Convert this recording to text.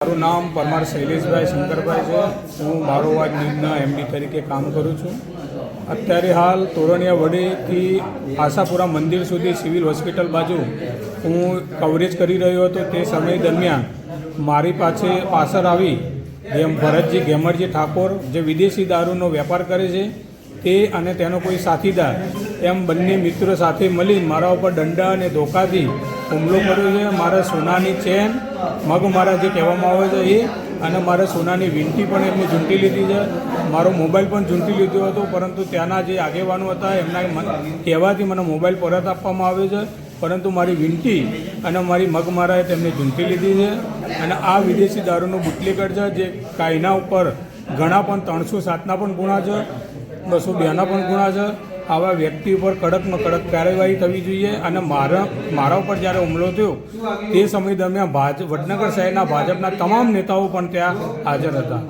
મારું નામ પરમાર શૈલેષભાઈ શંકરભાઈ છે। હું બારોવાજ ન્યૂઝના એમડી તરીકે કામ કરું છું। અત્યારે હાલ તોરણિયા વડેથી આશાપુરા મંદિર સુધી સિવિલ હોસ્પિટલ બાજુ હું કવરેજ કરી રહ્યો હતો। તે સમય દરમિયાન મારી પાછળ આવી ભરતજી ગેમરજી ઠાકોર જે વિદેશી દારૂનો વેપાર કરે છે તે અને તેનો કોઈ સાથીદાર એમ બંને મિત્રો સાથે મળી મારા ઉપર દંડા અને ધોકાથી હુમલો કર્યો છે। મારા સોનાની ચેન મગ મારા જે કહેવામાં આવે છે એ અને મારા સોનાની વીંટી પણ એમને ઝૂંટી લીધી છે। મારો મોબાઈલ પણ ઝૂંટી લીધો હતો, પરંતુ ત્યાંના જે આગેવાનો હતા એમના કહેવાથી મને મોબાઈલ પરત આપવામાં આવ્યો છે, પરંતુ મારી વીંટી અને મારી મગ મારાએ તેમને ઝૂંટી લીધી છે। અને આ વિદેશી દારૂનો બુટલેગર છે જે કાયના ઉપર ઘણા પણ 307ના પણ ગુના છે, 202ના પણ ગુના છે। આવા વ્યક્તિ ઉપર કડકમાં કડક કાર્યવાહી થવી જોઈએ। અને મારા ઉપર જ્યારે હુમલો થયો તે સમય દરમિયાન વડનગર શહેરના ભાજપના તમામ નેતાઓ પણ ત્યાં હાજર હતા।